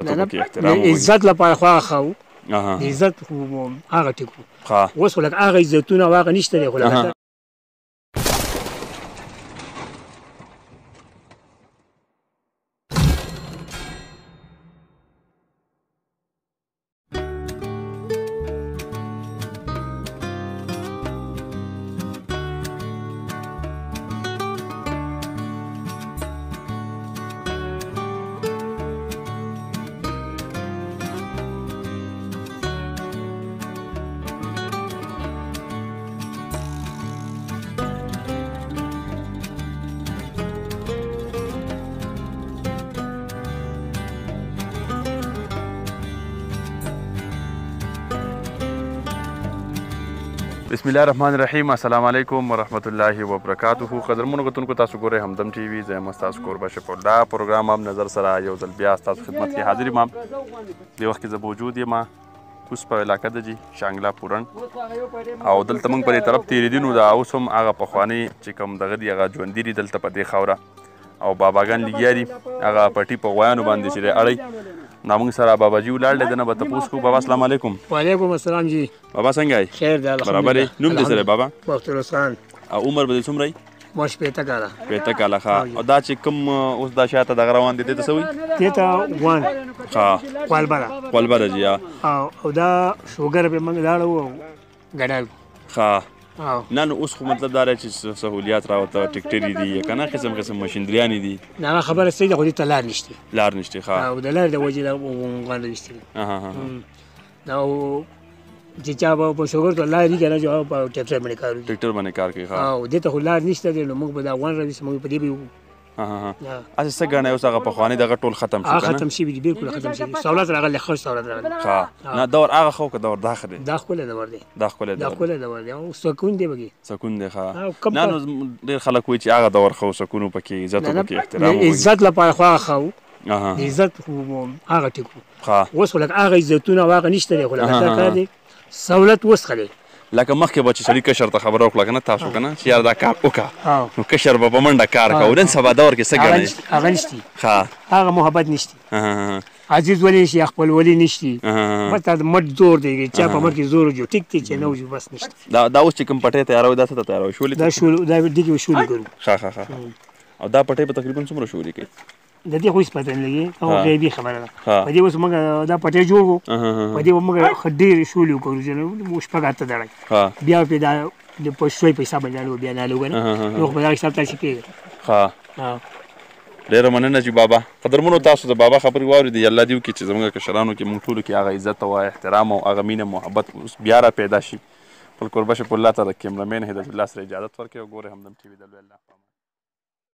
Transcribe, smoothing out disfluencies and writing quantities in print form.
ته پکې احترام عزت لپاره خو هغه ښه و د عزت خو هغه ټیک و اوس خو لکه هغه عزتونه او هغه نشته دی خو لکه بسم الله الرحمن الرحیم. السلام علیکم ورحمۃ اللہ وبرکاتہ. قدرمنو کتونکو تاسو ګورئ همدم ټي وي. زه یم ستاسو کوربه شفیع الله. پروګرام هم نظر سره یو ځل بیا ستاسو خدمت کې حاضر یم. دې وخت کې زه موجود یم کوس په علاقه د شانګلا پورن او دلته موږ په دې طرف تېرېدي نو دا اوس هم هغه پخواني چې کوم دغه دي هغه ژوندي دي دلته په دې خاوره او باباګان لګیا دي هغه پټي په غویانو باندې چې دی اړی. نو موږ سره باباجي ولاړ دی دنه به تپوس کوو. بابا السلام علیکم. وعلیکم السلام جی. بابا څنګه یې؟ خیر دی الحمدلله. برابر یې؟ نوم دې څه دی بابا؟ بختروس خان. او عمر به دې څومره یي؟ ما 15 کاله. 15 کاله ښه. او دا چې کوم اوس دا شاته دغه روان دی دې ته څه وایي؟ دې ته وان ښه قلبره قلبره جي. او دا شوګر به موږ لاړو ګډال ښه. نه نو اوس خو مطلب دا دی چې سهولیات راوته ټکټرې دي که نه قسم قسم مشینریانې دي. نه هغه خبره صحیح ده خو دې ته لار نشته. لار نشته ښه. او د لارې د وجې نه غونډه نشته. او چې چا به په شوګر ته لار وي که نه چې هغه په ټکټر باندې کار وکړي. ټکټر باندې کار کوي ښه. او دې ته خو لار نشته دی نو موږ به دا غونډ راویسو موږ په دې به وکړو. اچھا څه ګڼئ اوس هغه پخواني دغه ټول ختم شو که نه؟ ختم شوي دي بلکل ختم شوي. سهولت راغلی ښه سهولت راغلی. ښه. نه دور هغه ښه که دور دا ښه دی؟ دا ښکلی دور دی. دا ښکلی دا ښکلی دور دی او سکون دی پکې. سکون دی ښه. نه نو ډېر خلک وایي چې هغه دور ښه و سکون و پکې عزت و پکې احترام و. عزت لپاره خو هغه ښه و د عزت خو هغه ټیک و. اوس خو لکه هغه عزتونه او هغه نشته دی خو لکه دا کار دی سهولت اوس ښه دی. لکه مخکې به چې سړي کشر ته خبره وکړه که نه تاسو که نه چې یار دا کار وکړه نو کشر به په منډه کار کوه. نن سبا دور کې څه ګڼئ؟ هغه نشتي. ښه. هغه محبت نشتي. عزیز ولی نشي خپل ولی نشتي. بس دا مټ زور دی چا په مټ کې زور جو ټیک دی چې نه وجو بس نشته. دا اوس چې کوم پټی تیاروي دا څه ته تیاروي؟ شولې دا دې کې شولې کوو. ښه. او دا پټی په تقریبا څومره شولې کوي؟ د دې خو هېڅ پته نه لګي او غیبي خبره ده. په دې اوس موږ دا پټی جوړ کړو په دې به موږ ښه ډېرې شولې وکړو چې شپږ اته دړی بیا پرې دا د پښتوی پیسه باندې الو بیا نه الو که نه نو خو په دغه حساب تاسې کېږي. ښه. ډېره مننه چې بابا. قدرمنو تاسو د بابا خبرې واورېدې. الله دې وکړي چې زموږ کشرانو کې موږ ټولو کې هغه عزت او احترام او هغه مینه محبت اوس بیا را پیدا شي. خپل کوربه شفیع الله ته د کیمرامین هدایت الله سره اجازت ورکړئ او ګورئ همدم ټي وي. د لوی الله